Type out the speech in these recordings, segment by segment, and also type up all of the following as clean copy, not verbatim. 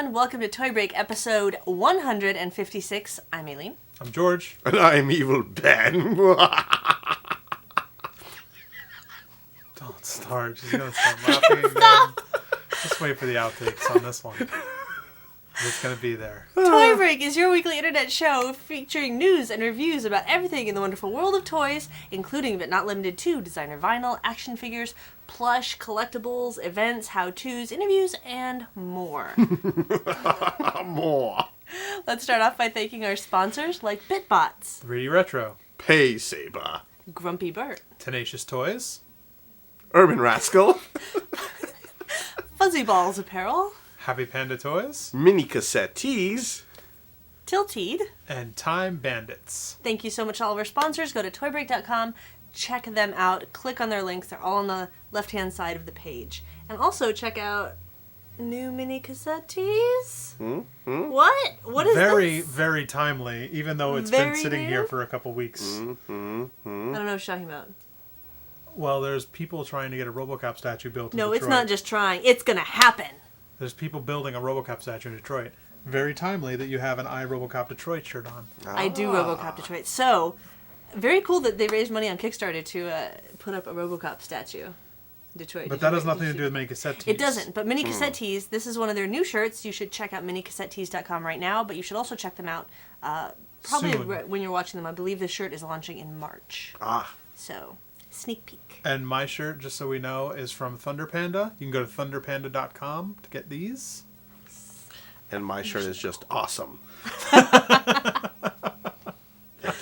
everyone. Welcome to Toy Break, episode 156. I'm Aileen. I'm George. And I'm Evil Ben. Don't start. She's going to start laughing again. Just wait for the outtakes on this one. It's going to be there. Toy Break is your weekly internet show featuring news and reviews about everything in the wonderful world of toys, including but not limited to designer vinyl, action figures, plush, collectibles, events, how-tos, interviews, and more. More. Let's start off by thanking our sponsors like BitBots, 3D Retro. Pay Saber. Grumpy Bert, Tenacious Toys. Urban Rascal. Fuzzy Balls Apparel, Happy Panda Toys. Mini cassette tees. Tilted. And Time Bandits. Thank you so much to all of our sponsors. Go to toybreak.com, check them out, click on their links. They're all on the left-hand side of the page. And also check out new mini cassette tees. What? What is Very, this? very timely, even though it's Very been sitting new? here for a couple weeks. I don't know what you're talking about. Well, there's people trying to get a RoboCop statue built in No, Detroit. it's not just trying. It's going to happen. There's people building a RoboCop statue in Detroit. Very timely that you have an I, RoboCop Detroit shirt on. I do RoboCop Detroit. So, very cool that they raised money on Kickstarter to put up a RoboCop statue in Detroit. But that has nothing to do with mini cassette tees. It doesn't, but Mini Cassette Tees, this is one of their new shirts. You should check out minicassettees.com right now, but you should also check them out probably Soon. when you're watching them. I believe this shirt is launching in March. So, sneak peek. And my shirt, just so we know, is from Thunder Panda. You can go to thunderpanda.com to get these. And my shirt is just awesome. Thank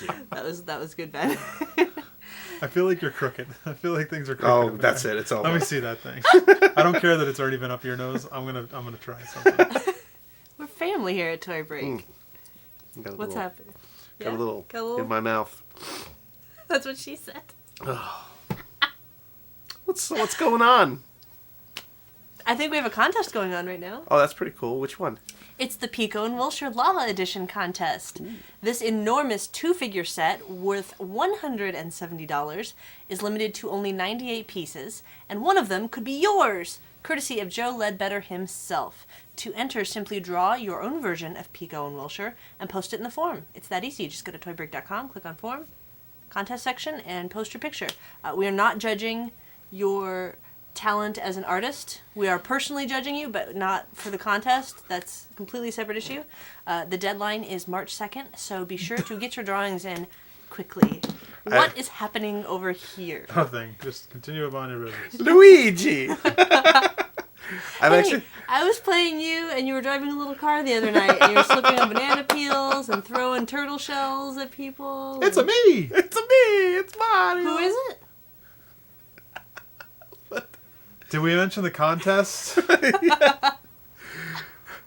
you. That was good, Ben. I feel like you're crooked. I feel like things are crooked. Oh, over that's there. it. It's over. Let me see that thing. I don't care that it's already been up your nose. I'm gonna try something. We're family here at Toy Break. Got a What's little, happening? Got a little Got a little? in my mouth. That's what she said. What's going on? I think we have a contest going on right now. Oh, that's pretty cool. Which one? It's the Pico and Wilshire Lava Edition contest. This enormous two-figure set, worth $170, is limited to only 98 pieces, and one of them could be yours, courtesy of Joe Ledbetter himself. To enter, simply draw your own version of Pico and Wilshire and post it in the form. It's that easy. Just go to toybreak.com, click on form, contest section, and post your picture. We are not judging your talent as an artist. We are personally judging you, but not for the contest. That's a completely separate issue. The deadline is March 2nd, so be sure to get your drawings in quickly. What is happening over here? Nothing. Just continue upon your business. Luigi! I was playing you, and you were driving a little car the other night, and you were slipping on banana peels and throwing turtle shells at people. It's a me! It's a me! It's Mario! Who is it? Did we mention the contest?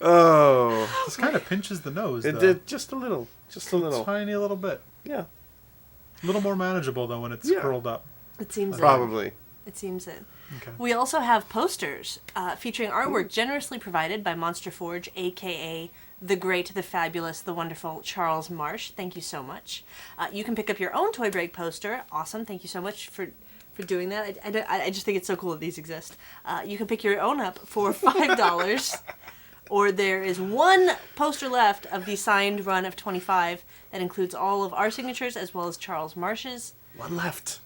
Oh. This kind of pinches the nose, It though. did just a little. Just a little. Tiny little bit. Yeah. A little more manageable, though, when it's curled up. It seems Probably. It seems it. Okay. We also have posters featuring artwork generously provided by Monster Forge, a.k.a. the great, the fabulous, the wonderful Charles Marsh. Thank you so much. You can pick up your own Toy Break poster. Awesome. Thank you so much for doing that. I just think it's so cool that these exist. You can pick your own up for $5. Or there is one poster left of the signed run of 25 that includes all of our signatures as well as Charles Marsh's. One left.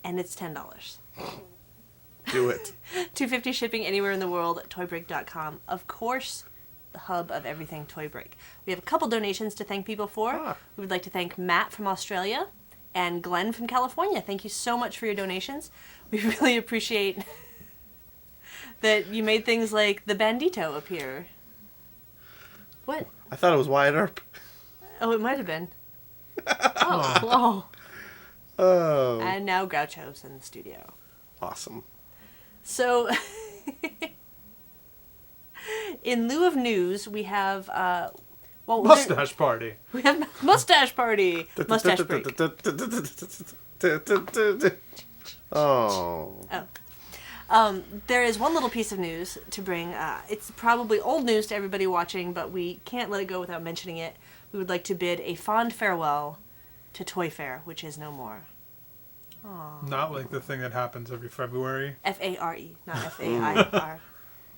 And it's $10. Do it. $2.50 shipping anywhere in the world at toybreak.com. Of course, the hub of everything Toy Break. We have a couple donations to thank people for. We would like to thank Matt from Australia and Glenn from California. Thank you so much for your donations. We really appreciate that you made things like the Bandito appear. What? I thought it was Wyatt Earp. Oh, it might have been. Oh. Oh. And now Groucho's in the studio. Awesome. So, in lieu of news, we have Mustache Party. We have Mustache Party. Mustache Break. Oh. There is one little piece of news to bring. It's probably old news to everybody watching, but we can't let it go without mentioning it. We would like to bid a fond farewell to Toy Fair, which is no more. Aww. Not like the thing that happens every February. F-A-R-E, not F-A-I-R.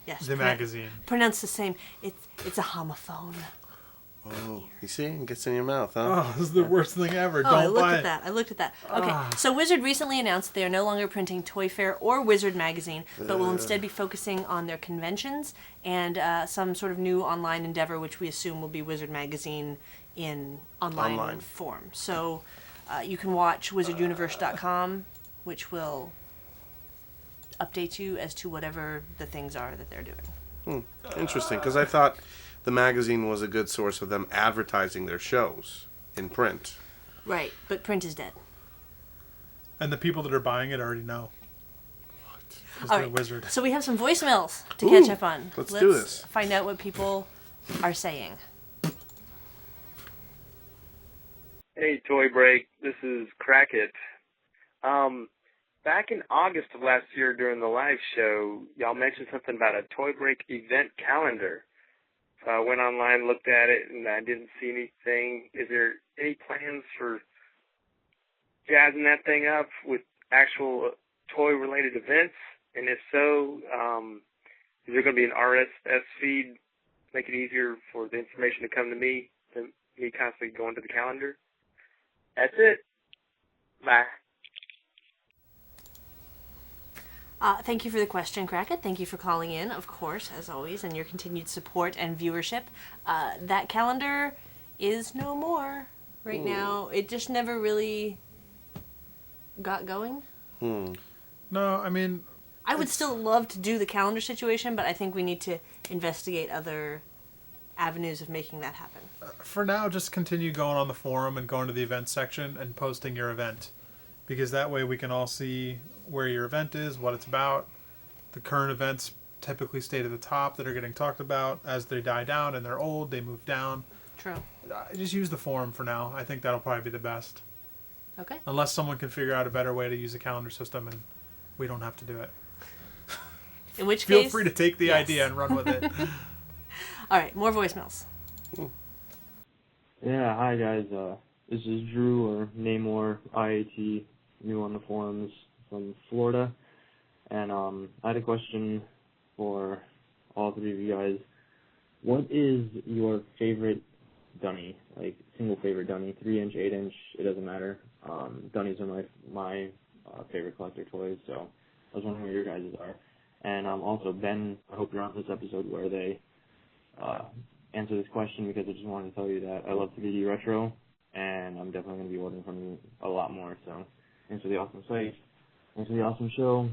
Yes. The magazine. Pronounced the same. It's a homophone. Oh, you see? It gets in your mouth, huh? Oh, this is the worst thing ever. Oh, Don't I looked buy at it. that. Okay, so Wizard recently announced that they are no longer printing Toy Fair or Wizard magazine, but will instead be focusing on their conventions and some sort of new online endeavor, which we assume will be Wizard magazine in online form. So you can watch wizarduniverse.com, which will update you as to whatever the things are that they're doing. Interesting, because I thought the magazine was a good source of them advertising their shows in print. Right, but print is dead. And the people that are buying it already know. What? All They're right, Wizard. so we have some voicemails to catch up on. Let's do this. Find out what people are saying. Hey, Toy Break. This is Crackit. Back in August of last year during the live show, y'all mentioned something about a Toy Break event calendar. So I went online, looked at it, and I didn't see anything. Is there any plans for jazzing that thing up with actual toy-related events? And if so, is there going to be an RSS feed, make it easier for the information to come to me than me constantly going to the calendar? That's it. Bye. Thank you for the question, Crackett. Thank you for calling in, of course, as always, and your continued support and viewership. That calendar is no more right now. It just never really got going. No, I mean... I would still love to do the calendar situation, but I think we need to investigate other avenues of making that happen. For now, just continue going on the forum and going to the events section and posting your event. Because that way we can all see where your event is, what it's about. The current events typically stay to the top that are getting talked about. As they die down and they're old, they move down. True. Just use the forum for now. I think that'll probably be the best. Okay. Unless someone can figure out a better way to use a calendar system and we don't have to do it. In which Feel case... free to take the idea and run with it. All right, more voicemails. Yeah, hi guys. This is Drew, or Namor, IAT, new on the forums, from Florida. And I had a question for all three of you guys. What is your favorite dunny? Like, single favorite dunny? 3-inch, 8-inch, it doesn't matter. Dunnies are my favorite collector toys, so I was wondering what your guys' are. And also, Ben, I hope you're on this episode where they answer this question, because I just wanted to tell you that I love 3D Retro, and I'm definitely going to be ordering from you a lot more. So thanks for the awesome site. Thanks for the awesome show.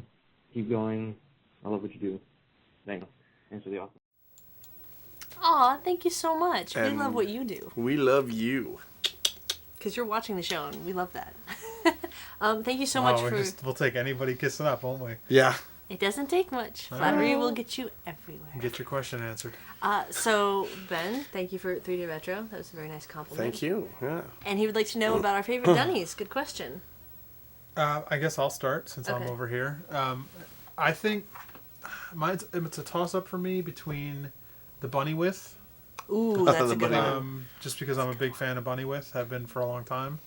Keep going. I love what you do. Thanks. Thanks for the awesome. Aw, thank you so much. We And love what you do. We love you. Because you're watching the show, and we love that. Thank you so Wow, much for... we'll take anybody kissing up, won't we? Yeah. It doesn't take much. Flattery will get you everywhere. Get your question answered. So, Ben, thank you for 3D Retro. That was a very nice compliment. Thank you. Yeah. And he would like to know about our favorite dunnies. Good question. I guess I'll start since I'm Okay. over here. I think it's a toss-up for me between the Bunny With. Ooh, that's The a good bunny one. Just because I'm a big fan of Bunny With, have been for a long time.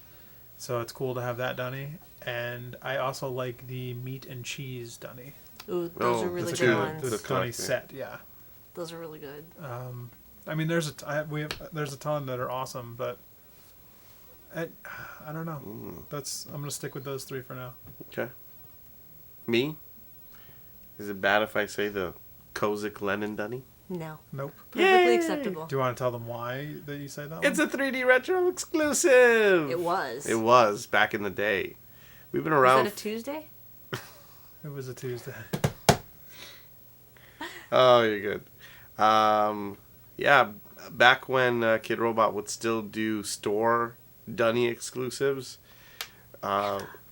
So it's cool to have that dunny. And I also like the meat and cheese dunny. Ooh, those Oh, are really that's good good. ones. The That's dunny correct, yeah. set, yeah. Those are really good. I mean, there's a ton that are awesome, but I don't know. I'm gonna stick with those three for now. Okay. Me? Is it bad if I say the Kozik Lennon Dunny? No. Nope. Perfectly Yay! acceptable. Do you want to tell them why that you say that It's one? a 3D Retro exclusive! It was. It was, back in the day. We've been Was around... that a Tuesday? It was a Tuesday. Oh, you're good. Yeah, back when Kid Robot would still do store dunny exclusives,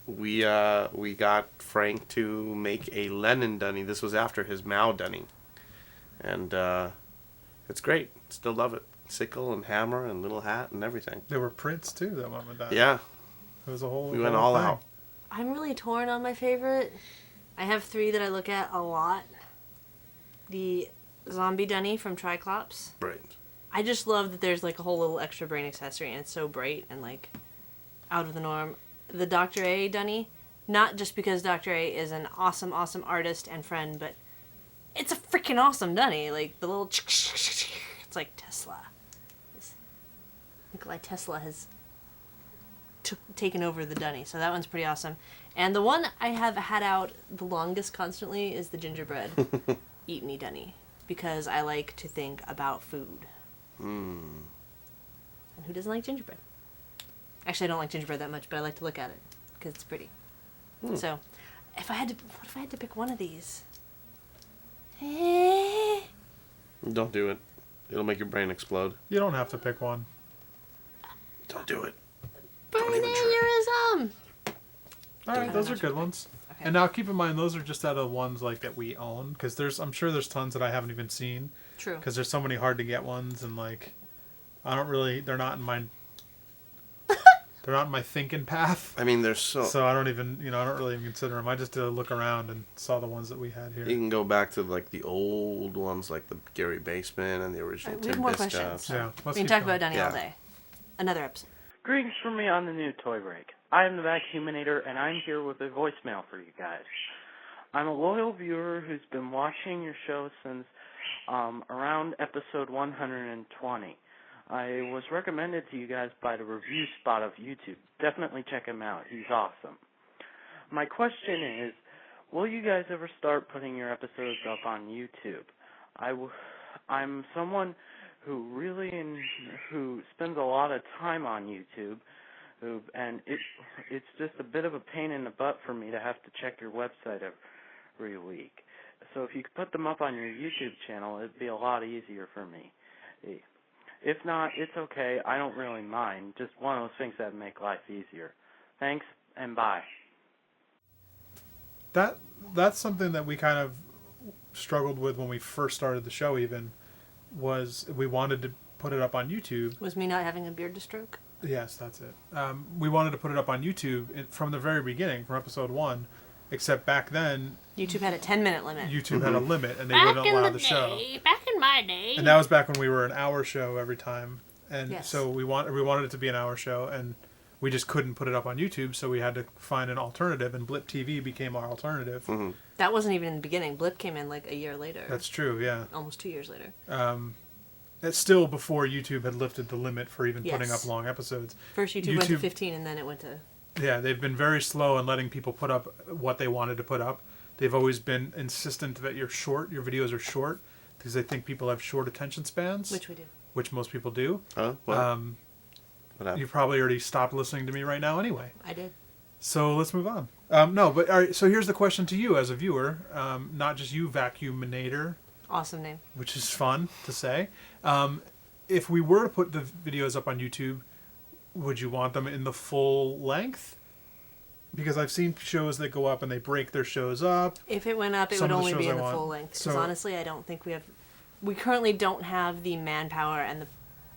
we got Frank to make a Lennon dunny. This was after his Mao dunny, and it's great. Still love it. Sickle and hammer and little hat and everything. There were prints too that went with that. Yeah, It was a whole. we went whole all thing. out. I'm really torn on my favorite. I have three that I look at a lot. The zombie dunny from Triclops. Right. I just love that there's like a whole little extra brain accessory, and it's so bright and like out of the norm. The Dr. A dunny, not just because Dr. A is an awesome, awesome artist and friend, but it's a freaking awesome dunny. Like, the little... It's like Tesla. Nikolai Tesla has taken over the dunny, so that one's pretty awesome. And the one I have had out the longest constantly is the gingerbread Eat Me Dunny, because I like to think about food. And who doesn't like gingerbread? Actually, I don't like gingerbread that much, but I like to look at it because it's pretty. So, what if I had to pick one of these? Don't do it. It'll make your brain explode. You don't have to pick one. Don't do it. Burn aneurysm! Alright, those are good ones. Okay. And now keep in mind, those are just out of ones like that we own, because I'm sure there's tons that I haven't even seen. True. Because there's so many hard to get ones, and like, they're not in my thinking path. I mean, there's so I don't even, I don't really even consider them. I just did a look around and saw the ones that we had here. You can go back to like the old ones, like the Gary Basement and the original we have Tim more Biscuit. questions. Yeah, we can talk about Dunny all day. Another episode. Greetings from me on the new Toy Break. I am the Vacuuminator, and I'm here with a voicemail for you guys. I'm a loyal viewer who's been watching your show since around episode 120. I was recommended to you guys by the review spot of YouTube. Definitely check him out. He's awesome. My question is, will you guys ever start putting your episodes up on YouTube? I'm someone who who spends a lot of time on YouTube, and it's just a bit of a pain in the butt for me to have to check your website every week. So if you could put them up on your YouTube channel, it'd be a lot easier for me. If not, it's okay. I don't really mind. Just one of those things that make life easier. Thanks, and bye. That's something that we kind of struggled with when we first started the show, even, was we wanted to put it up on YouTube. Was me not having a beard to stroke? Yes, that's it. We wanted to put it up on YouTube from the very beginning, from episode 1, except back then... YouTube had a 10-minute limit. YouTube had a limit, and they wouldn't allow the show. Back in my day. And that was back when we were an hour show every time. And yes. So we wanted it to be an hour show, and we just couldn't put it up on YouTube, so we had to find an alternative, and Blip TV became our alternative. Mm-hmm. That wasn't even in the beginning. Blip came in like a year later. That's true, yeah. Almost 2 years later. It's still before YouTube had lifted the limit for even putting up long episodes. First YouTube went to 15, and then it went to... Yeah, they've been very slow in letting people put up what they wanted to put up. They've always been insistent that your videos are short, because they think people have short attention spans. Which we do. Which most people do. What happened? You probably already stopped listening to me right now anyway. I did. So let's move on. No, but all right, so here's the question to you as a viewer, not just you, Vacuuminator. Awesome name. Which is fun to say. If we were to put the videos up on YouTube, would you want them in the full length? Because I've seen shows that go up and they break their shows up. If it went up, it would only be in the full length. Because honestly, I don't think we currently don't have the manpower and the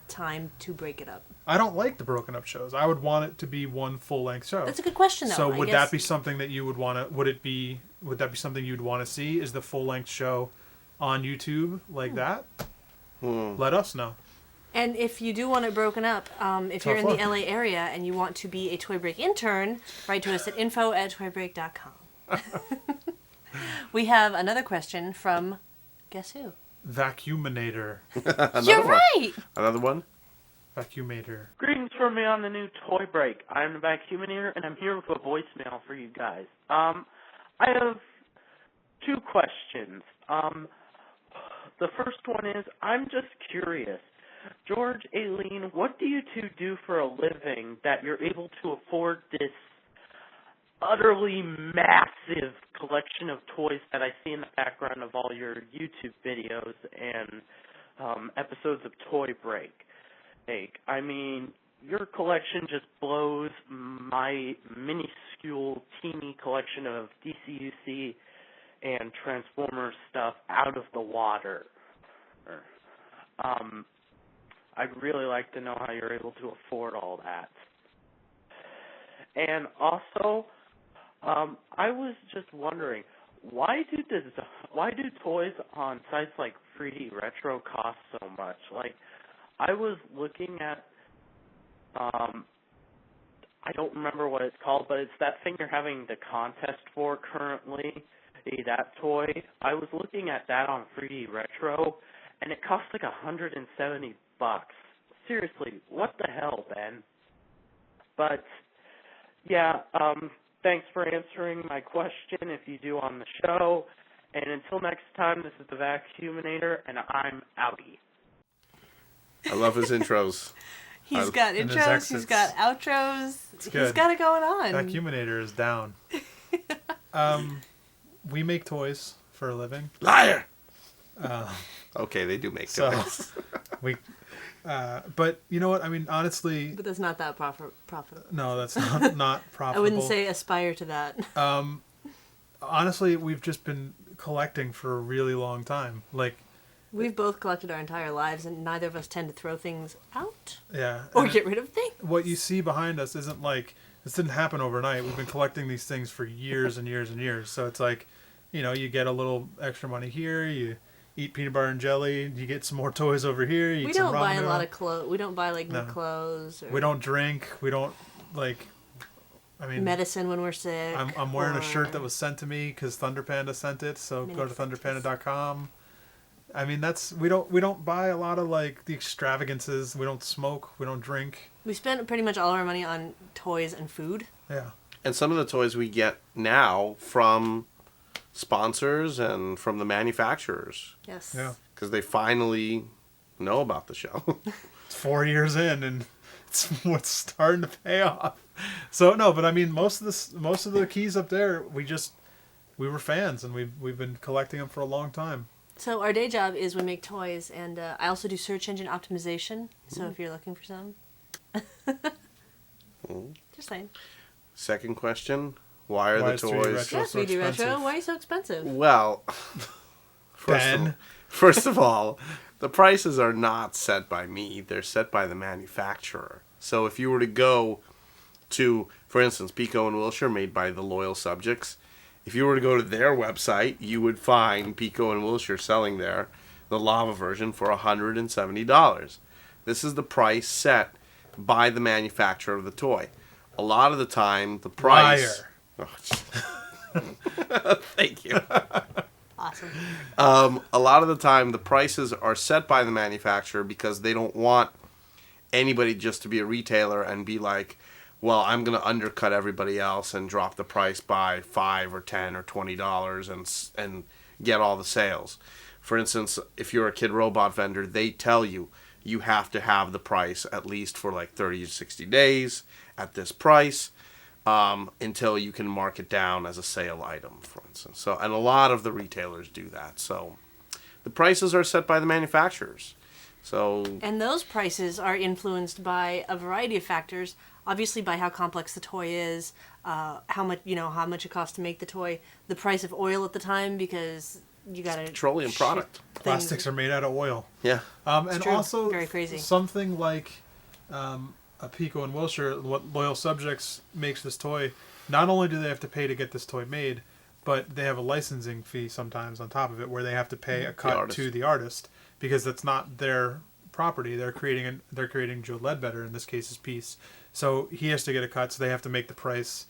time to break it up. I don't like the broken up shows. I would want it to be one full length show. That's a good question, though. So would that be something that you would want to? Would that be something you'd want to see? Is the full length show on YouTube like that? Let us know. And if you do want it broken up, if you're in the LA area and you want to be a Toy Break intern, write to us at info@toybreak.com. We have another question from, guess who? Vacuuminator. You're right! Another one? Vacuuminator. Greetings from me on the new Toy Break. I'm the Vacuuminator, and I'm here with a voicemail for you guys. I have two questions. The first one is, I'm just curious. George, Aileen, what do you two do for a living that you're able to afford this utterly massive collection of toys that I see in the background of all your YouTube videos and episodes of Toy Break? I mean, your collection just blows my minuscule, teeny collection of DCUC and Transformers stuff out of the water. I'd really like to know how you're able to afford all that. And also, I was just wondering, why do toys on sites like 3D Retro cost so much? Like, I was looking at, I don't remember what it's called, but it's that thing you're having the contest for currently. See, that toy, I was looking at that on 3D Retro, and it cost like $170. Seriously, what the hell, Ben? But, yeah, thanks for answering my question if you do on the show. And until next time, this is the Vacuuminator, and I'm outie. I love his intros. He's got and his intros, he's exits. got outros. It's He's good. got it going on. Vacuuminator is down. We make toys for a living. Liar! Uh, Okay, they do make so toys. we, but you know what? I mean, honestly, But that's not that profitable. no, that's not profitable. I wouldn't say aspire to that. Honestly, we've just been collecting for a really long time. Like, We've both collected our entire lives, and neither of us tend to throw things out yeah. or and get rid of things. what you see behind us isn't like, this didn't happen overnight. We've been collecting these things for years and years and years. So it's like, you get a little extra money here, you eat peanut butter and jelly, you get some more toys over here, you We eat some don't buy a ramen. lot of clothes. We don't buy like No. new clothes or We don't drink. We don't, like, I mean, medicine when we're sick. I'm wearing a shirt or- that was sent to me because Thunder Panda sent it. So Mini go to fridges. thunderpanda.com. I mean, we don't buy a lot of like the extravagances. We don't smoke. We don't drink. We spent pretty much all our money on toys and food. Yeah. And some of the toys we get now from sponsors and from the manufacturers Yes. Yeah. because they finally know about the show. It's 4 years in and it's what's starting to pay off. So no, but I mean, most of the keys up there, we were fans and we've been collecting them for a long time. So our day job is we make toys, and I also do search engine optimization. So if you're looking for some, just saying. Second question: Why are Why the is 3D toys? retro Yes, so we do retro. expensive? Why are you so expensive? Well, Ben. first of all, the prices are not set by me; they're set by the manufacturer. So if you were to go to, for instance, Pico and Wilshire, made by the Loyal Subjects, if you were to go to their website, you would find Pico and Wilshire selling there the lava version for $170. This is the price set by the manufacturer of the toy. A lot of the time, the price. Liar. Oh, thank you. Awesome. A lot of the time, the prices are set by the manufacturer because they don't want anybody just to be a retailer and be like, well, I'm going to undercut everybody else and drop the price by $5 or $10 or $20 and get all the sales. For instance, if you're a Kid Robot vendor, they tell you have to have the price at least for like 30 to 60 days at this price until you can mark it down as a sale item, for instance. So, and a lot of the retailers do that. So the prices are set by the manufacturers. So, And those prices are influenced by a variety of factors. Obviously, by how complex the toy is, how much it costs to make the toy, the price of oil at the time, because you got to petroleum product. Plastics are made out of oil. Yeah. And true. also Very crazy. something like a Pico and Wilshire, what Loyal Subjects makes this toy, not only do they have to pay to get this toy made, but they have a licensing fee sometimes on top of it where they have to pay a cut to the artist because that's not their property. They're creating Joe Ledbetter, in this case's piece. So he has to get a cut, so they have to make the price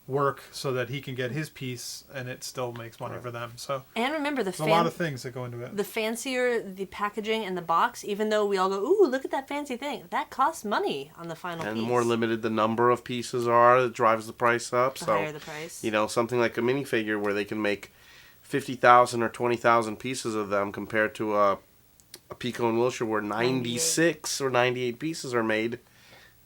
work so that he can get his piece and it still makes money for them. So And remember, there's a lot of things that go into it. the fancier the packaging and the box, even though we all go, ooh, look at that fancy thing, that costs money on the final And piece. the more limited the number of pieces are, it drives the price up. The So, higher the price. something like a minifigure where they can make 50,000 or 20,000 pieces of them compared to a Pico and Wilshire where 96 or 98 pieces are made,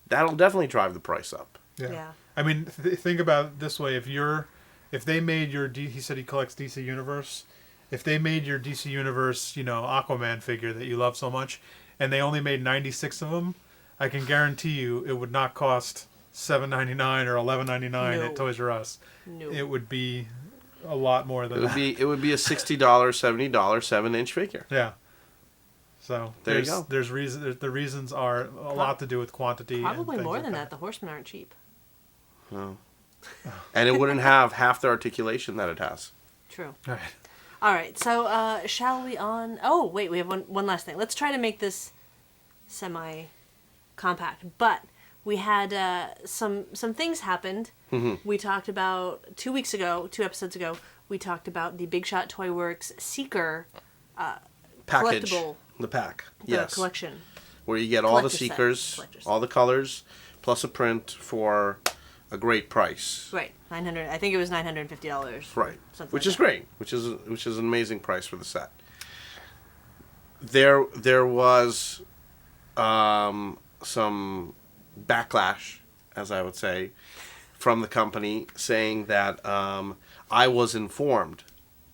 that'll definitely drive the price up. Yeah. I mean, think about it this way: if they made your he said he collects DC Universe, if they made your DC Universe, Aquaman figure that you love so much, and they only made 96 of them, I can guarantee you it would not cost $7.99 or $11.99 at Toys R Us. No. It would be a lot more than that. It would be a $60, $70 7-inch figure. Yeah. So There you go. There's the reasons are a lot to do with quantity. Probably and things more like than that. The horsemen aren't cheap. Oh. And it wouldn't have half the articulation that it has. True. All right. All right, so shall we on... Oh, wait, we have one last thing. Let's try to make this semi-compact. But we had some things happened. Mm-hmm. We talked about 2 episodes ago, we talked about the Big Shot Toy Works Seeker Package. collectible The pack. the Yes. collection. Where you get all the Collector's set. Seekers, Collector's all the colors, plus a print for a great price. Right, $900. I think it was $950. Right. Something Which like is that. great. Which is an amazing price for the set. There was some backlash, as I would say, from the company saying that I was informed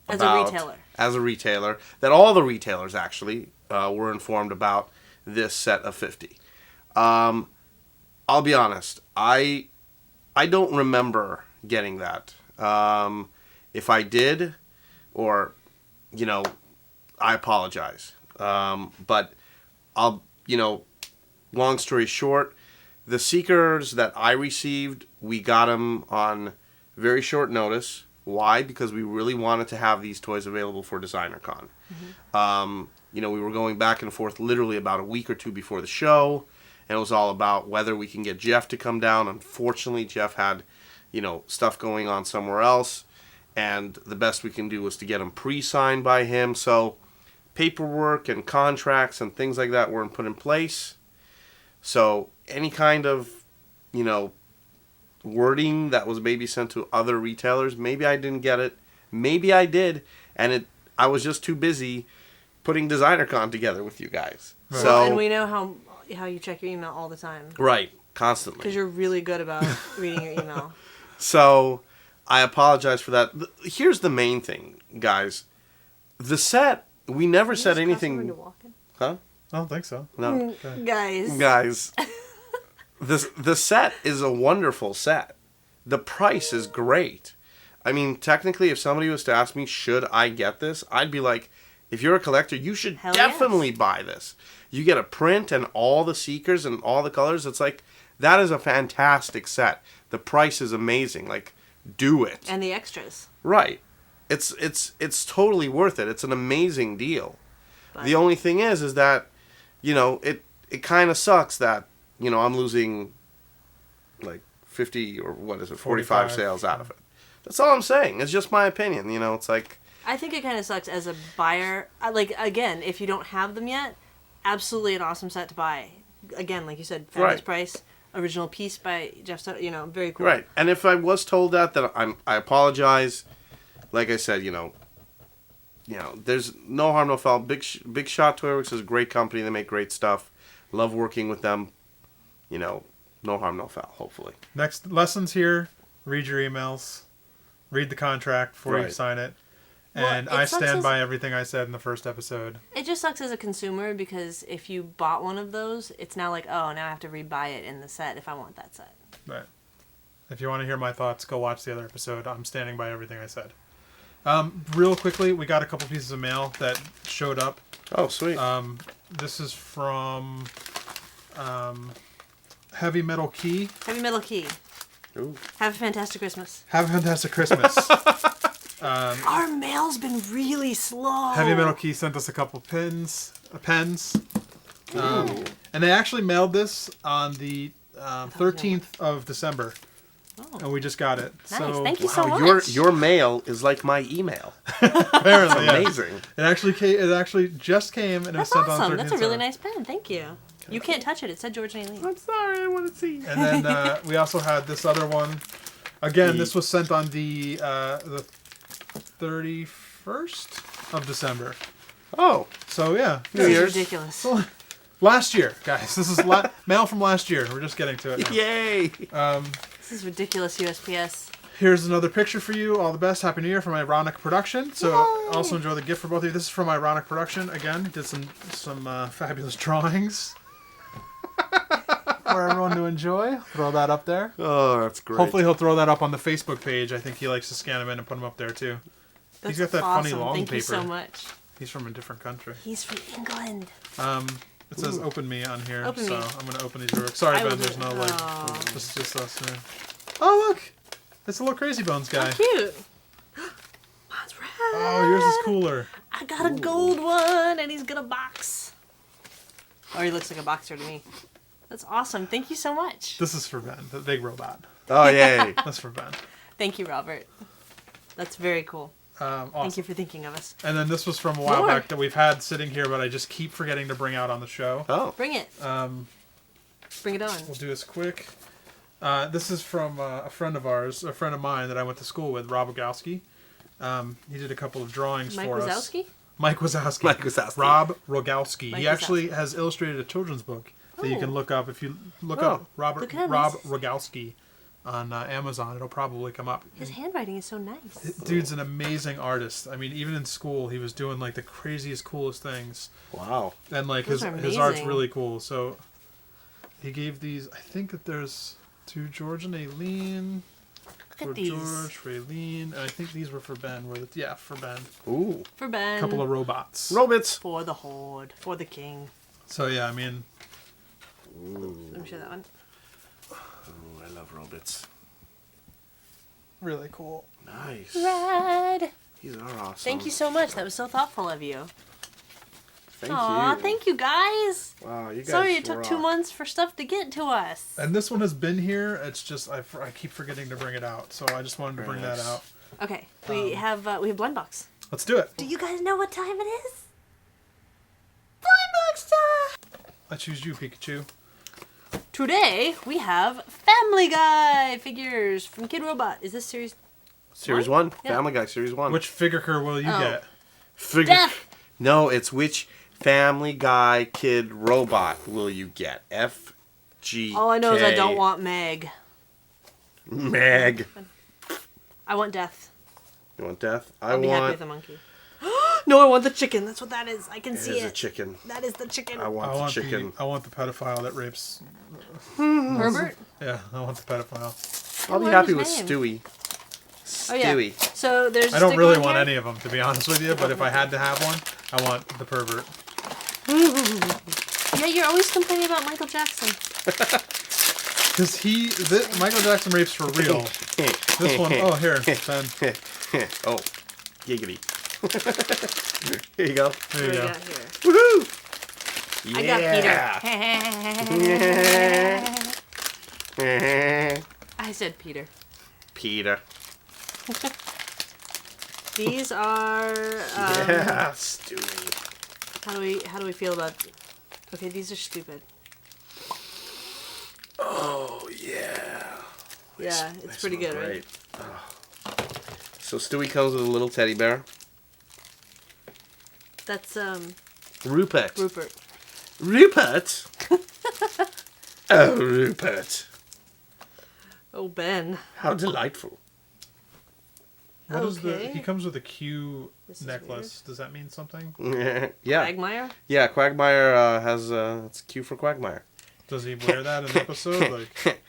As a retailer. that all the retailers actually were informed about this set of 50. I'll be honest, I don't remember getting that. If I did, or I apologize. But long story short, the Seekers that I received, we got them on very short notice. Why? Because we really wanted to have these toys available for DesignerCon. We were going back and forth literally about a week or two before the show, and it was all about whether we can get Jeff to come down. Unfortunately, Jeff had, stuff going on somewhere else, and the best we can do was to get them pre-signed by him. So paperwork and contracts and things like that weren't put in place. So any kind of, wording that was maybe sent to other retailers, maybe I didn't get it. Maybe I did, and I was just too busy putting DesignerCon together with you guys. Right. So, And we know how you check your email all the time. right, constantly. Because you're really good about reading your email. So I apologize for that. Here's the main thing, guys. The set, we never said anything. Huh? I don't think so. No. Guys. The set is a wonderful set. The price is great. I mean, technically, if somebody was to ask me, should I get this? I'd be like, if you're a collector, you should Hell definitely yes. buy this. You get a print and all the Seekers and all the colors. It's like, that is a fantastic set. The price is amazing. Like, do it. And the extras. Right. It's totally worth it. It's an amazing deal. But The only thing is that, it kind of sucks that, I'm losing like 50 or 45 sales out of it. That's all I'm saying. It's just my opinion. It's like, I think it kind of sucks as a buyer. Again, if you don't have them yet, absolutely an awesome set to buy. Again, like you said, fabulous Right. price, original piece by Jeff. Very cool. right. And if I was told that I apologize. Like I said, there's no harm, no foul. Big Shot Toy Works is a great company. They make great stuff. Love working with them. No harm, no foul, hopefully. Next lessons here: read your emails, read the contract before you Right. sign it, Well, and it I sucks stand as- by everything I said in the first episode. It just sucks as a consumer because if you bought one of those, it's now like, oh, now I have to rebuy it in the set if I want that set. But if you want to hear my thoughts, go watch the other episode. I'm standing by everything I said. Real quickly, we got a couple pieces of mail that showed up. Oh, sweet. This is from Heavy Metal Key. Heavy Metal Key. Ooh. Have a fantastic Christmas. Have a fantastic Christmas. Our mail's been really slow. Heavy Metal Key sent us a couple pens. And they actually mailed this on the 13th of December. Oh. And we just got it. Nice. So Thank you so Wow, much. your mail is like my email. apparently, yeah. Amazing. It actually just came and it was That's sent on awesome. 13th That's a really December. nice pen. Thank you. You can't touch it. It said George and Aileen. I'm sorry, I want to see. And then we also had this other one. Again, this was sent on the 31st of December. Oh, So yeah, New This is Year's. ridiculous. last year, guys. This is mail from last year. We're just getting to it now. Yay! This is ridiculous, USPS. Here's another picture for you. All the best. Happy New Year from Ironic Production. So also enjoy the gift for both of you. This is from Ironic Production. Again, did some fabulous drawings for everyone to enjoy. Throw that up there. Oh, that's great. Hopefully he'll throw that up on the Facebook page. I think he likes to scan them in and put them up there too. That's He's got that awesome. funny long Thank paper. you so much. He's from a different country. He's from England. It says "Open Me" on here, Open so me. I'm gonna open these real quick. Sorry, I Ben. will There's do- no Aw. It's just us here. Oh look, it's a little Crazy Bones guy. How cute. Mine's red. Oh, yours is cooler. I got a gold one, and he's got a box. Or he looks like a boxer to me. That's awesome. Thank you so much. This is for Ben, the big robot. Oh, yay. That's for Ben. Thank you, Robert. That's very cool. Awesome. Thank you for thinking of us. And then this was from a while More. back that we've had sitting here, but I just keep forgetting to bring out on the show. Oh. Bring it. Bring it on. We'll do this quick. This is from a friend of ours, a friend of mine that I went to school with, Rob Rogowski. He did a couple of drawings Mike for us. Wazowski? Mike Wazowski. Mike Wazowski. Rob Rogowski. Mike He actually Wazowski. has illustrated a children's book that you Oh. can look up. If you look Oh. up Rob Look at him. Rogowski on Amazon, it'll probably come up. His handwriting is so nice. Dude's an amazing artist. I mean, even in school, he was doing like the craziest, coolest things. Wow. And like Those his are his art's amazing. really cool. So he gave these. I think that there's to George and Aileen. Look For at these. George, for Aileen, and I think these were for Ben. Yeah, for Ben. Ooh. For Ben. A couple of robots. Robots. For the Horde. For the King. So yeah, I mean, Let me show that one. Ooh, I love robots. really cool. Nice. Rad. These are awesome. Thank you so much. That was so thoughtful of you. Thank Aw, you. thank you guys. Wow, you guys Sorry it took 2 rock. months for stuff to get to us. And this one has been here. It's just I keep forgetting to bring it out, so I just wanted to bring that Nice. out. Okay, we have blind box. Let's do it. Do you guys know what time it is? Blind box time. I choose you, Pikachu. Today we have Family Guy figures from Kid Robot. Is this series? Series What? 1. Yeah. Family Guy, Series 1. Which figure will you Oh. get? Figure... Death. No, it's which Family Guy Kid Robot will you get? F-G-K. All I know is I don't want Meg. Meg. I want Death. You want Death? I I'll be happy want... with the monkey. No, I want the chicken. That's what that is. I can It see is it. a chicken. That is the chicken. I want the chicken. I want the pedophile that rapes. Herbert. Yeah, I want the pedophile. I'll be What happy was with his Stewie. Oh yeah. Stewie. So there's. I a don't sticker really on want here. any of them, to be honest with you. But if I had to have one, I want the pervert. Yeah, you're always complaining about Michael Jackson. Because Michael Jackson rapes for real. This one, oh here, Ben. Oh, giggity. Here you go. There you What go. do we got here? Woohoo! I got Yeah. Peter. I said Peter. Peter. These are. Yeah, Stewie. How do we feel about? Okay, these are stupid. Oh yeah. Yeah, They it's pretty smell good, right? great. Oh. So Stewie comes with a little teddy bear. That's Rupert. Rupert. Rupert? Oh, Rupert. Oh, Ben. How delightful. What is Okay. he comes with a Q This is necklace. Does that mean something? Yeah. Quagmire. Yeah, Quagmire has it's Q for Quagmire. Does he wear that in the episode? Like,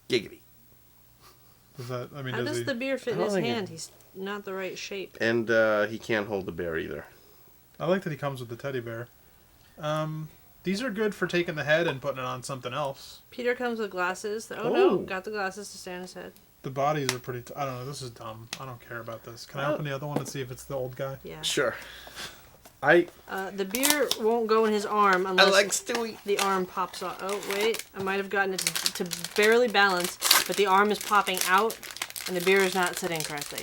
Giggity. does that? I mean, How does does he? the beer fit in I his don't think hand? He's not the right shape. And he can't hold the bear either. I like that he comes with the teddy bear. These are good for taking the head and putting it on something else. Peter comes with glasses. Oh Oh. no, got the glasses to stay on his head. The bodies are pretty. I don't know. This is dumb. I don't care about this. Can I open the other one and see if it's the old guy? Yeah. Sure. The beer won't go in his arm I unless like Stewie. the arm pops off. Oh wait, I might have gotten it to barely balance, but the arm is popping out, and the beer is not sitting correctly.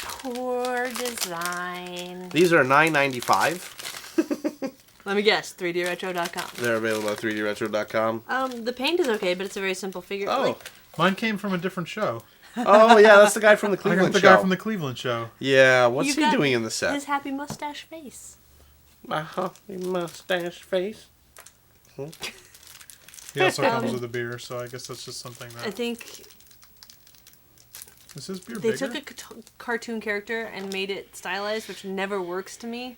Poor design. These are $9.95. Let me guess, 3dretro.com. They're available at 3dretro.com. The paint is okay, but it's a very simple figure. Oh. Like, Mine came from a different show. Oh, yeah, that's the guy from the I got Cleveland the show. guy from the Cleveland show. Yeah, what's you he got doing in the set? His happy mustache face. My happy mustache face. He also comes with a beer, so I guess that's just something I that. think Is his beer they bigger? took a cartoon character and made it stylized, which never works to me.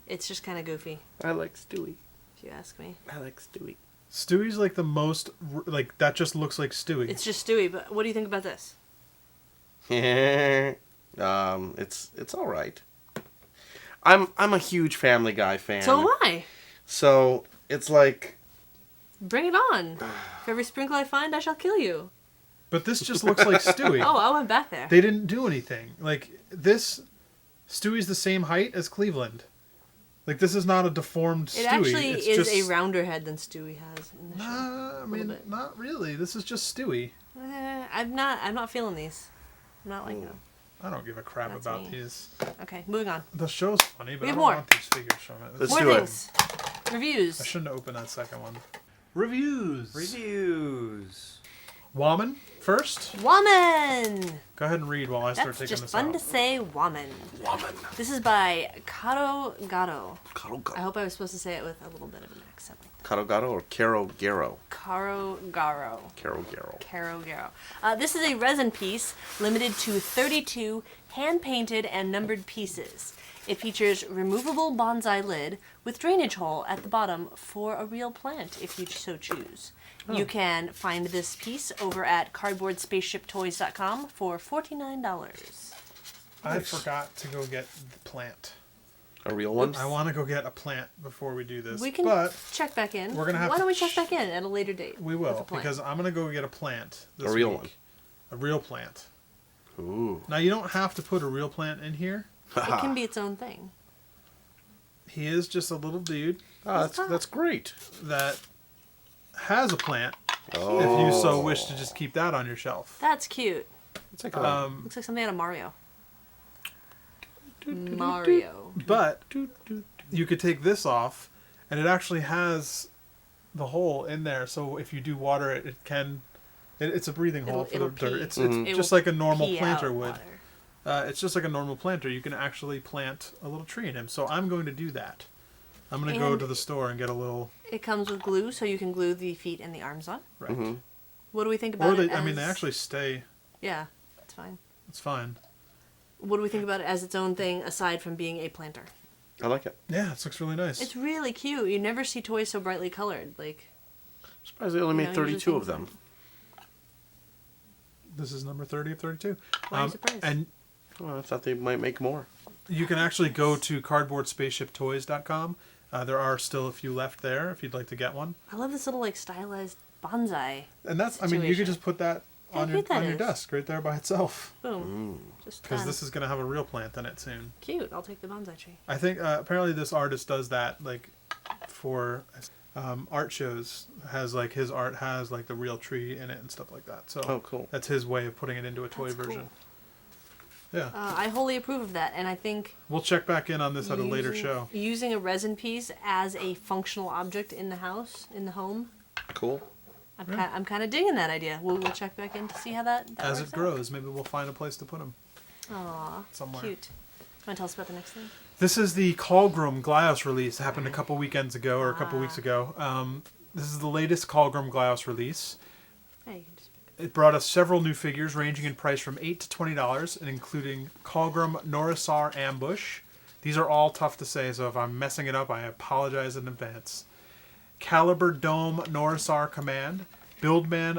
It's just kind of goofy, I like Stewie. if you ask me. I like Stewie. Stewie's like the most like that. Just looks like Stewie. It's just Stewie, but what do you think about this? It's all right. I'm a huge Family Guy fan. So am I. So it's like Bring it on. For every sprinkle I find, I shall kill you. But this just looks like Stewie. Oh, I went back there. They didn't do anything. Like this, Stewie's the same height as Cleveland. Like this is not a deformed Stewie. It actually It's is just, a rounder head than Stewie has in the show. I mean, bit. not really. This is just Stewie. I'm not feeling these. I'm not liking them. I don't give a crap That's about me. these. Okay, moving on. The show's funny, but We I have don't more. want these figures from it. Let's More do it. things. Reviews. I shouldn't have opened that second one. Reviews. Reviews. Wamen first. Wamen! Go ahead and read while I start That's taking just this fun out. to say, Wamen. Woman. This is by Karo Garo. I Karogaro. hope I was supposed to say it with a little bit of an accent. Karogaro or Karogaro? Karo Garo. Karogaro. Caro Garo. This is a resin piece limited to 32 hand-painted and numbered pieces. It features removable bonsai lid with drainage hole at the bottom for a real plant if you so choose. You can find this piece over at cardboardspaceshiptoys.com for $49. I forgot to go get the plant. A real one? I want to go get a plant before we do this. We can but check back in. we're gonna have Why to don't we check back in at a later date? we with the will, plant? because I'm going to go get a plant this A real week. one. A real plant. Ooh. Now, you don't have to put a real plant in here. it can be its own thing. He is just a little dude Ah, that's great. that has a plant Oh. if you so wish to just keep that on your shelf. That's cute. It's like a, Looks like something out of Mario. Mario. But you could take this off, and it actually has the hole in there. So if you do water it, it can. It's a breathing hole for the It'll dirt. pee. It's It just will like a normal pee planter out would. water. It's just like a normal planter. You can actually plant a little tree in him. So I'm going to do that. I'm going to go And- to the store and get a little. It comes with glue, so you can glue the feet and the arms on. Right. Mm-hmm. What do we think Or about they, it? I mean, they as- actually stay. Yeah, it's fine. It's fine. What do we think about it as its own thing, aside from being a planter? I like it. Yeah, it looks really nice. It's really cute. You never see toys so brightly colored. Like, I'm surprised they only made usually 32 of things them. aren't. This is number 30 of 32. Why are you surprised? And Well, I thought they might make more. you can actually go to cardboardspaceshiptoys.com. There are still a few left there if you'd like to get one. I love this little like stylized bonsai. And that's, I mean, you could Situation. just put that How on your cute that on your is. desk right there by itself. Boom. Just Because done. this is going to have a real plant in it soon. Cute. I'll take the bonsai tree. I think apparently this artist does that like for art shows. Has like his art has like the real tree in it and stuff like that. So Oh, cool. that's his way of putting it into a toy That's cool. version. Yeah, I wholly approve of that, and I think we'll check back in on this at a later using- show. Using a resin piece as a functional object in the house, in the home, Cool. I'm kind of digging that idea. We'll check back in to see how that As works it grows, maybe we'll find a place to put him. Aw, somewhere. cute. Want to tell us about the next thing? This is the Callgrim Glyos release. It happened a couple weekends ago or a couple Ah. weeks ago. This is the latest Callgrim Glyos release. Hey, you can just pick It brought us several new figures ranging in price from $8 to $20, and including Callgrim Norisar Ambush. These are all tough to say, so if I'm messing it up, I apologize in advance. Caliber Dome Norisar Command, Buildman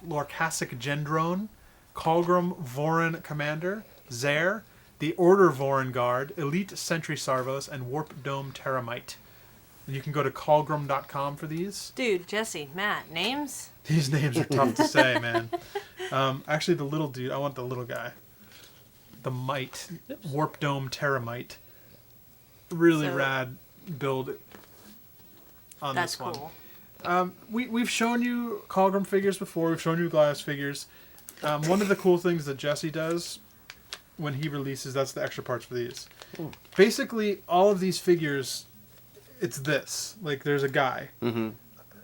Lorcasic Gendrone, Callgrim Vorin Commander, Zare, the Order Vorin Guard, Elite Sentry Sarvos, and Warp Dome Terramite. And you can go to callgrim.com for these. Dude, Jesse, Matt, names? These names are tough to say, man. Actually, the little dude, I want the little guy. The Mite, Warp Dome Terramite. Really So- rad build on That's this one. cool. We've shown you Callgrim figures before. We've shown you Glyos figures. One of the cool things that Jesse does when he releases, that's the extra parts for these. Basically, all of these figures, it's this. Like, there's a guy. Mm-hmm.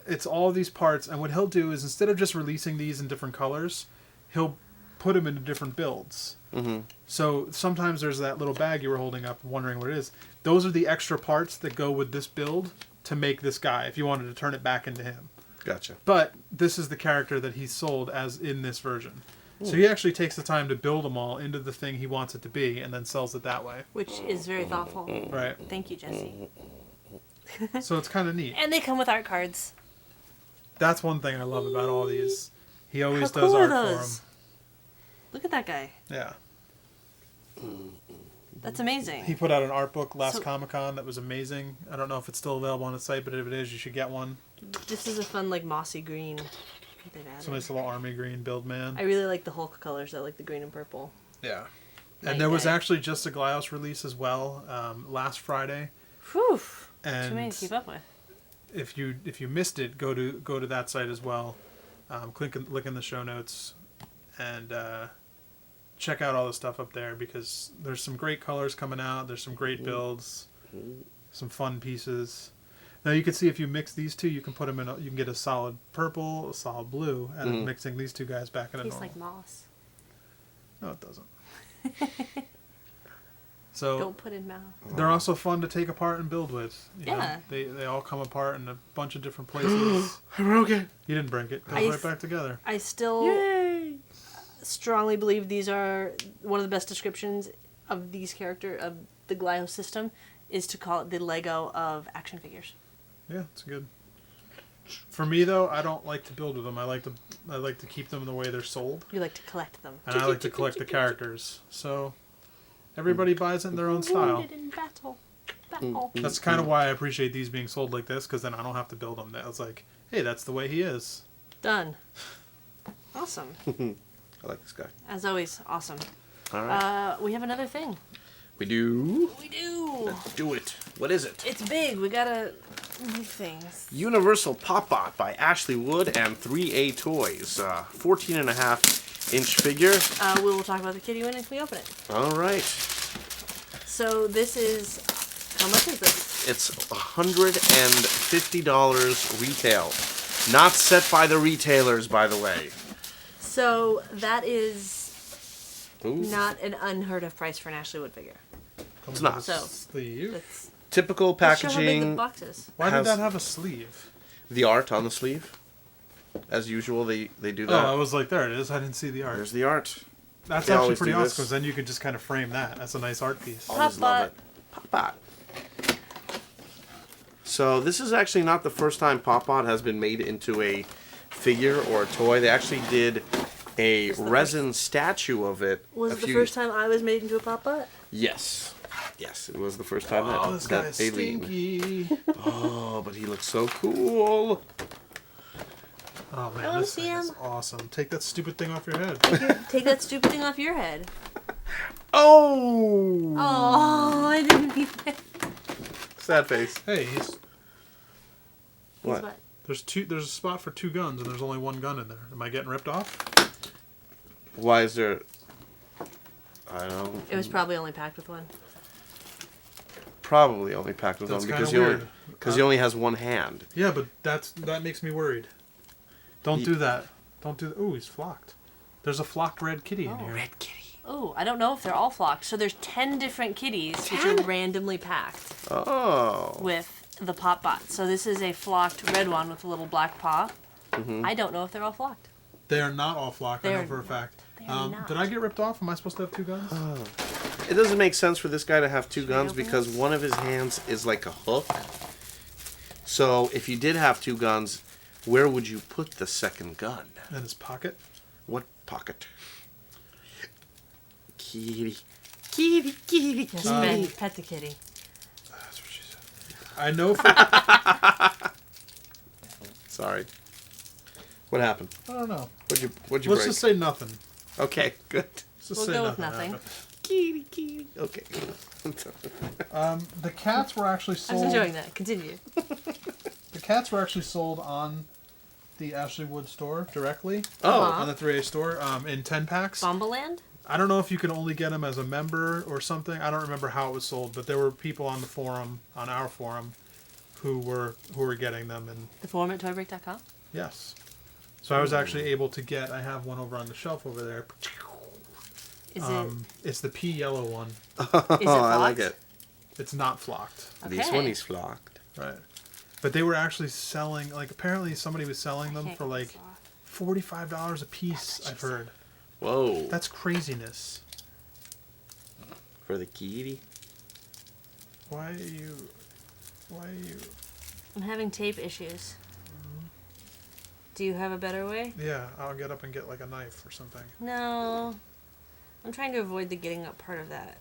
It's all these parts, and what he'll do is instead of just releasing these in different colors, he'll put them into different builds. Mm-hmm. So sometimes there's that little bag you were holding up, wondering what it is. Those are the extra parts that go with this build to make this guy, if you wanted to turn it back into him. Gotcha. But this is the character that he's sold as in this version. So he actually takes the time to build them all into the thing he wants it to be, and then sells it that way. Which is very thoughtful. Right. Thank you, Jesse. So it's kind of neat. And they come with art cards. That's one thing I love about all these. He always How does cool are art for those? them. Look at that guy. Yeah. That's amazing. He put out an art book last So- Comicon that was amazing. I don't know if it's still available on the site, but if it is, you should get one. This is a fun, like, mossy green. They've added. It's a nice little army green build, man. I really like the Hulk colors. I like the green and purple. Yeah. Night And there was guy. actually just a Glyos release as well last Friday. Whew. And Too many to keep up with. if you missed it, go to that site as well. Click in the show notes, and check out all the stuff up there because there's some great colors coming out. There's some great builds, some fun pieces. Now you can see if you mix these two, you can put them in. You can get a solid purple, a solid blue, and then mixing these two guys back in a Tastes normal. like moss. No, it doesn't. So Don't put in mouth. they're also fun to take apart and build with. You know? Yeah. They all come apart in a bunch of different places. I broke it. You didn't break it. It I goes right s- back together. I still strongly believe these are one of the best descriptions of these of the Glyos system is to call it the Lego of action figures. Yeah, it's good. For me though, I don't like to build with them. I like to keep them the way they're sold, You like to collect them. and I like to collect the characters. So everybody buys it in their own style. Wounded in battle. Battle. That's kind of why I appreciate these being sold like this, because then I don't have to build them. It's like, hey, that's the way he is. Done. Awesome. I like this guy. As always, awesome. All right. We have another thing. We do. We do. Let's do it. What is it? It's big. We gotta move things. Universal Popbot by Ashley Wood and 3A Toys. 14.5-inch figure. We will talk about the kitty when we open it. All right. So this is... How much is this? It's $150 retail. Not set by the retailers, by the way. So that is Ooh. not an unheard of price for an Ashley Wood figure. It's not. So Sleeve. that's... Typical Let's show how big the packaging. box is. Why has- did that have a sleeve? The art on the sleeve. As usual, they do Oh, that. I was like, there it is. I didn't see the art. There's the art. That's They actually always pretty do awesome this. because then you could just kind of frame that. That's a nice art piece. Always love it. Popbot. So this is actually not the first time Popbot has been made into a figure or a toy. They actually did a resin statue of it. Was it the first time I was made into a Popbot? Yes. Yes, it was the first time Oh, this that guy's alien. stinky. Oh, but he looks so cool. Oh I man, wanna this see thing is him. awesome. Take that stupid thing off your head. Take that stupid thing off your head. Oh! Oh, I didn't mean that. Sad face. Hey, He's What? there's a spot for 2 guns and there's only 1 gun in there. Am I getting ripped off? Why is there... I don't... It was probably only packed with 1. Probably only packed with That's one kinda because weird. he only has one hand. Yeah, but that makes me worried. Don't do that. Don't do that. Ooh, he's flocked. There's a flocked red kitty in here. Red kitty. Oh, I don't know if they're all flocked. So there's 10 different kitties which are randomly packed Oh. with the Popbot. So this is a flocked red one with a little black paw. I don't know if they're all flocked. They are not all flocked, I know They're for a fact. They are not. Did I get ripped off? Am I supposed to have 2 guns? It doesn't make sense for this guy to have 2 Should we guns open because this? one of his hands is like a hook. So if you did have 2 guns, where would you put the second gun? In his pocket. What pocket? Kitty. Kitty, kitty, Yes, kitty. pet the kitty. That's what she said. I know for... Sorry. What happened? I don't know. What'd you Let's break? just say nothing. Okay, good. Let's just We'll say go with nothing. nothing. Kitty, kitty. Okay. The cats were actually I sold... was enjoying that. Continue. The cats were actually sold on the Ashley Wood store directly. Oh. On the 3A store in 10 packs. Bombaland? I don't know if you can only get them as a member or something. I don't remember how it was sold, but there were people on the forum, on our forum, who were getting them, and The forum at TOYBREAK.com? yes. So I was actually able to get. I have one over on the shelf over there. Is It's the pea yellow one. it I like flocked? it. It's not flocked, This Okay. one is flocked. right? But they were actually selling. Like apparently somebody was selling them Can't for get like this off. $45 a piece. I've heard. Whoa. That's craziness. For the kitty. Why are you? I'm having tape issues. Do you have a better way? Yeah, I'll get up and get like a knife or something. No. I'm trying to avoid the getting up part of that.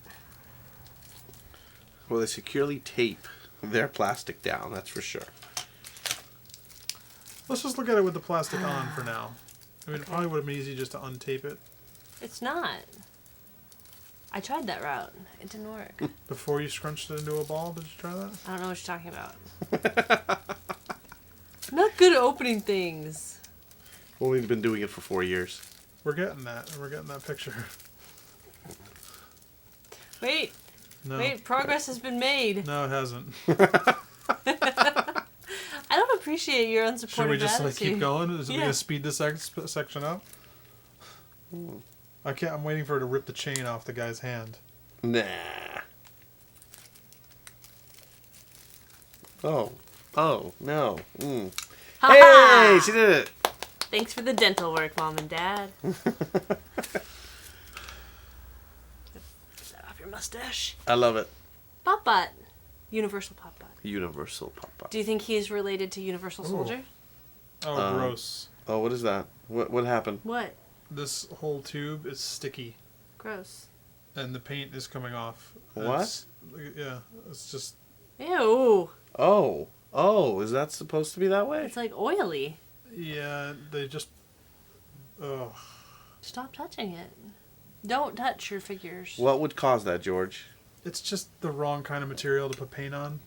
Well, they securely tape their plastic down, that's for sure. Let's just look at it with the plastic on for now. I mean, it probably would have been easy just to untape it It's not. I tried that route. It didn't work. before you scrunched it into a ball. Did you try that? I don't know what you're talking about. I'm not good at opening things. Well, we've been doing it for 4 years. We're getting that. We're getting that picture. Wait, No. wait, progress has been made. No, it hasn't. I don't appreciate your unsupportive Should we just attitude. keep going? Is it Yeah. going to speed this section up? I can't. I'm waiting for her to rip the chain off the guy's hand. Nah. Oh, no. Mm. Ha-ha! Hey, she did it. Thanks for the dental work, Mom and Dad. Get that off your mustache. I love it. Popbot. Universal Popbot. Universal Popbot. Do you think he's related to Universal Soldier? Oh, gross. Oh, what is that? What happened? What? This whole tube is sticky, Gross. and the paint is coming off. What? Yeah, it's just... Ew. Oh, is that supposed to be that way? It's like oily. Yeah, they just... Oh. Stop touching it. Don't touch your figures. What would cause that, George? It's just the wrong kind of material to put paint on.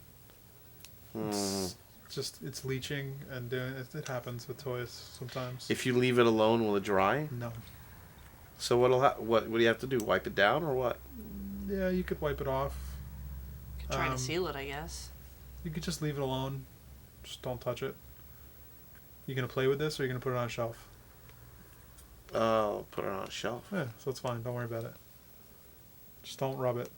It's just, it's leaching and doing it happens with toys sometimes. If you leave it alone, will it dry? No. So what do you have to do? Wipe it down or what? Yeah, you could wipe it off. Could try to seal it, I guess. You could just leave it alone. Just don't touch it. You gonna play with this or are you gonna put it on a shelf? Oh, put it on a shelf. Yeah, so it's fine. Don't worry about it. Just don't rub it.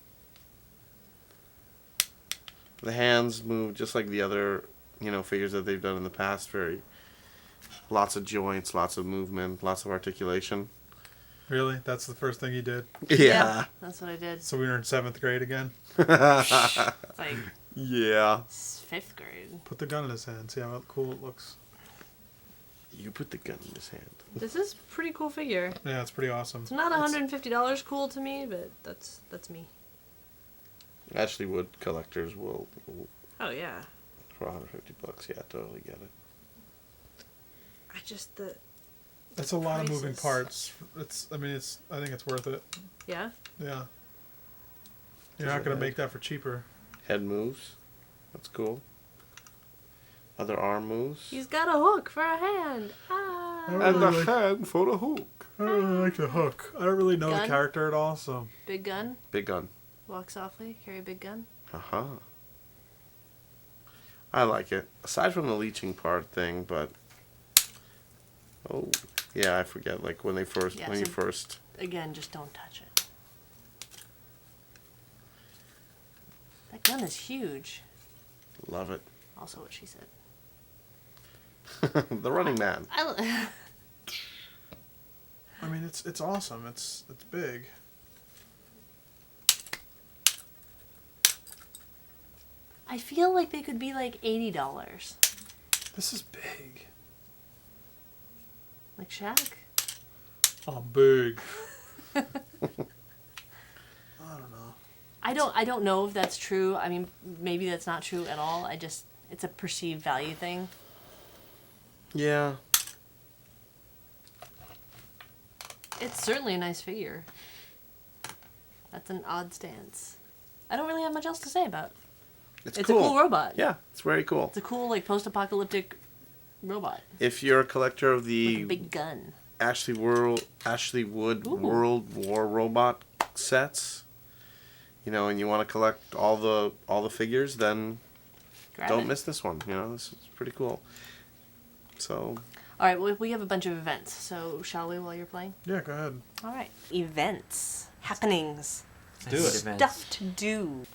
The hands move just like the other, figures that they've done in the past. Lots of joints, lots of movement, lots of articulation. Really? That's the first thing you did? Yeah. That's what I did. So we were in 7th grade again? It's like Yeah. 5th grade. Put the gun in his hand. See how cool it looks. You put the gun in his hand. This is a pretty cool figure. Yeah, it's pretty awesome. It's not $150 cool to me, but that's me. Actually, wood collectors will Oh yeah. for $150. Yeah, totally get it. It's a lot of moving prices. parts. I think it's worth it. Yeah. Yeah. You're Does not it going to head? make that for cheaper. Head moves. That's cool. Other arm moves. He's got a hook for a hand. Ah. And the hand for the hook. I don't really like the hook. I don't really know Gun? the character at all, so... Big gun. Big gun. Walk softly. Carry a big gun. Uh-huh. I like it. Aside from the leeching part thing, but... Oh, yeah, I forget. Like when you first... Again, just don't touch it. That gun is huge. Love it. Also what she said. The Running Man. I mean, it's awesome. It's big. I feel like they could be like $80. This is big. Like Shaq? Oh, big. I don't know. I don't know if that's true. I mean, maybe that's not true at all. It's a perceived value thing. Yeah. It's certainly a nice figure. That's an odd stance. I don't really have much else to say about it. It's a cool. cool robot. Yeah, it's very cool. It's a cool, like, post-apocalyptic robot. If you're a collector of With the a big gun. Ashley Wood Ooh. World War robot sets, and you want to collect all the figures, then don't miss this one. This is pretty cool. So. All right, well, we have a bunch of events, so shall we while you're playing? Yeah, go ahead. All right. Events. Happenings. Do it. Stuff to do.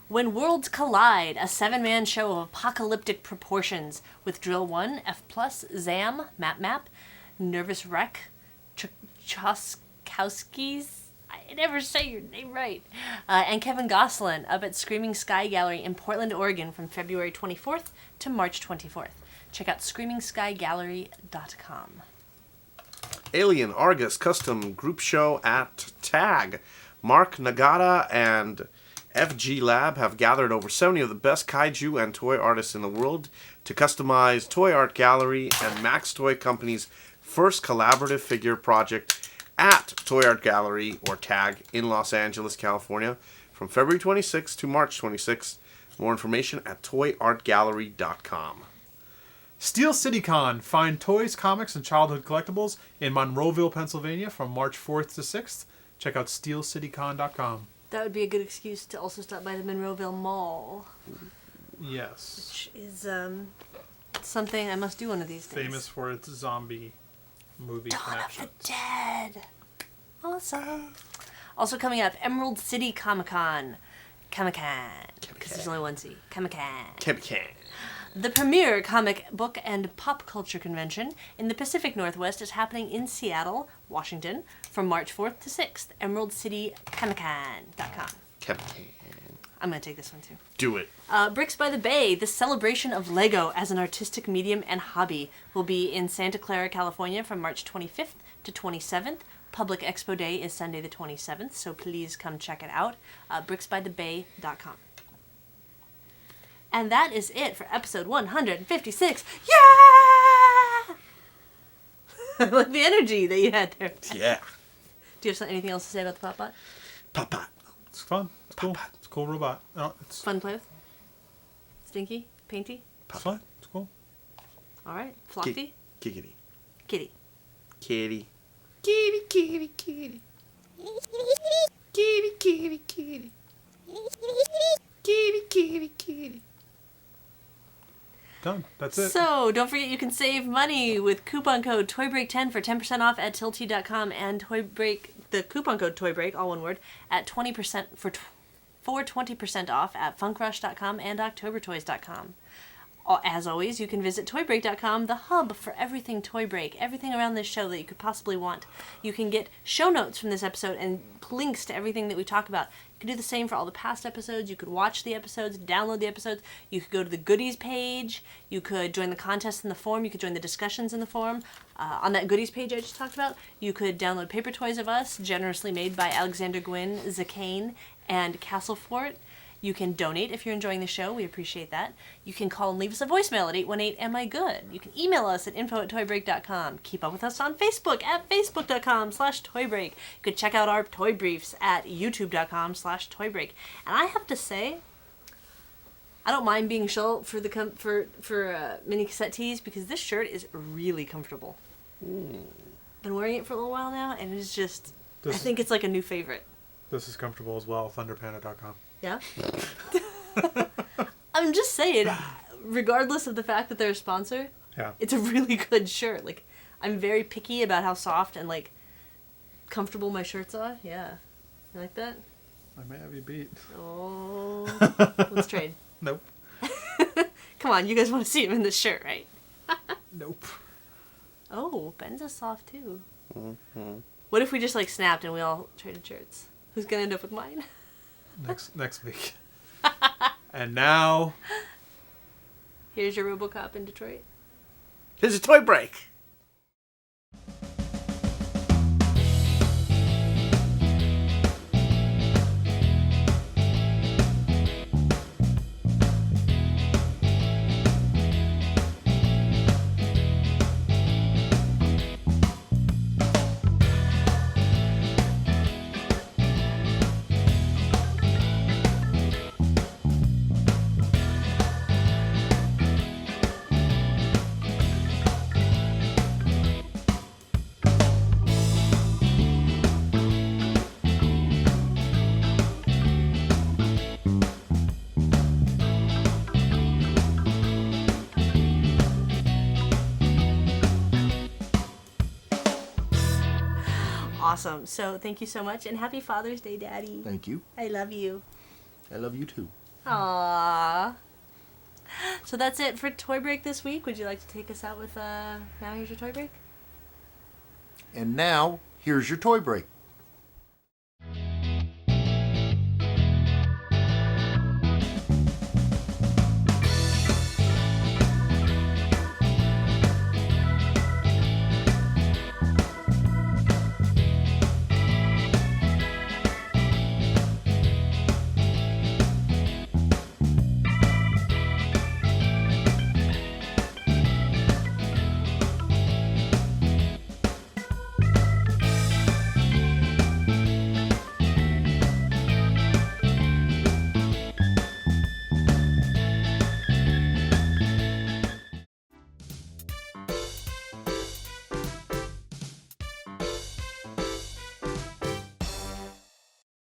When Worlds Collide, a 7-man show of apocalyptic proportions with Drill 1, F+, Zam, Map, Nervous Wreck, Choskowskis, I never say your name right, and Kevin Gosselin up at Screaming Sky Gallery in Portland, Oregon from February 24th to March 24th. Check out screamingskygallery.com. Alien Argus Custom Group Show at TAG. Mark Nagata and FG Lab have gathered over 70 of the best kaiju and toy artists in the world to customize Toy Art Gallery and Max Toy Company's first collaborative figure project at Toy Art Gallery, or TAG, in Los Angeles, California, from February 26th to March 26th. More information at toyartgallery.com. Steel City Con. Find toys, comics, and childhood collectibles in Monroeville, Pennsylvania from March 4th to 6th. Check out steelcitycon.com. That would be a good excuse to also stop by the Monroeville Mall, Yes. which is something I must do one of these days. Famous for its zombie movie Dawn connections. of the Dead. Awesome. Also coming up, Emerald City Comicon. Comicon. Because there's only one C. Comicon. The premier comic book and pop culture convention in the Pacific Northwest is happening in Seattle, Washington, from March 4th to 6th. EmeraldCityComicon.com. I'm going to take this one too. Do it. Bricks by the Bay, the celebration of Lego as an artistic medium and hobby, will be in Santa Clara, California from March 25th to 27th. Public Expo Day is Sunday the 27th, so please come check it out. bricksbythebay.com. And that is it for episode 156. Yeah! I like the energy that you had there. Yeah. Do you have anything else to say about the Popbot? Popbot. It's fun. It's cool. Popbot. It's a cool robot. No, it's Fun to play with? Stinky? Painty? fun. It's cool. All right. Floppy? Giggity. Kitty. Kitty. Kitty, kitty, kitty. Kitty, kitty, kitty. Kitty, kitty, kitty. Done. That's it. So, don't forget you can save money with coupon code TOYBREAK10 for 10% off at tilty.com and TOYBREAK, the coupon code TOYBREAK, all one word, at 20% for 20% off at funkrush.com and octobertoys.com. As always, you can visit TOYBREAK.com, the hub for everything Toy Break, everything around this show that you could possibly want. You can get show notes from this episode and links to everything that we talk about. You can do the same for all the past episodes. You could watch the episodes, download the episodes. You could go to the goodies page. You could join the contest in the forum. You could join the discussions in the forum. On that goodies page I just talked about, you could download paper toys of us, generously made by Alexander Gwynne, Zakane, and Castlefort. You can donate if you're enjoying the show. We appreciate that. You can call and leave us a voicemail at 818-AM-I-GOOD. You can email us at info@toybreak.com. Keep up with us on Facebook at facebook.com/toybreak. You can check out our toy briefs at youtube.com/toybreak. And I have to say, I don't mind being short for the for mini cassette tees because this shirt is really comfortable. Been wearing it for a little while now, and it's just, I think it's like a new favorite. This is comfortable as well. Thunderpanda.com. Yeah? I'm just saying, regardless of the fact that they're a sponsor, Yeah. it's a really good shirt. Like, I'm very picky about how soft and, like, comfortable my shirts are. Yeah. You like that? I may have you beat. Oh. Let's trade. Nope. Come on, you guys want to see him in this shirt, right? Nope. Oh, Ben's is soft, too. Mm-hmm. What if we just, like, snapped and we all traded shirts? Who's gonna end up with mine? Next week. And now, Here's your RoboCop in Detroit. Here's a toy break. Awesome. So thank you so much, and happy Father's Day, Daddy. Thank you. I love you. I love you too. Aww. So that's it for Toy Break this week. Would you like to take us out with Now Here's Your Toy Break? And now, here's your toy break.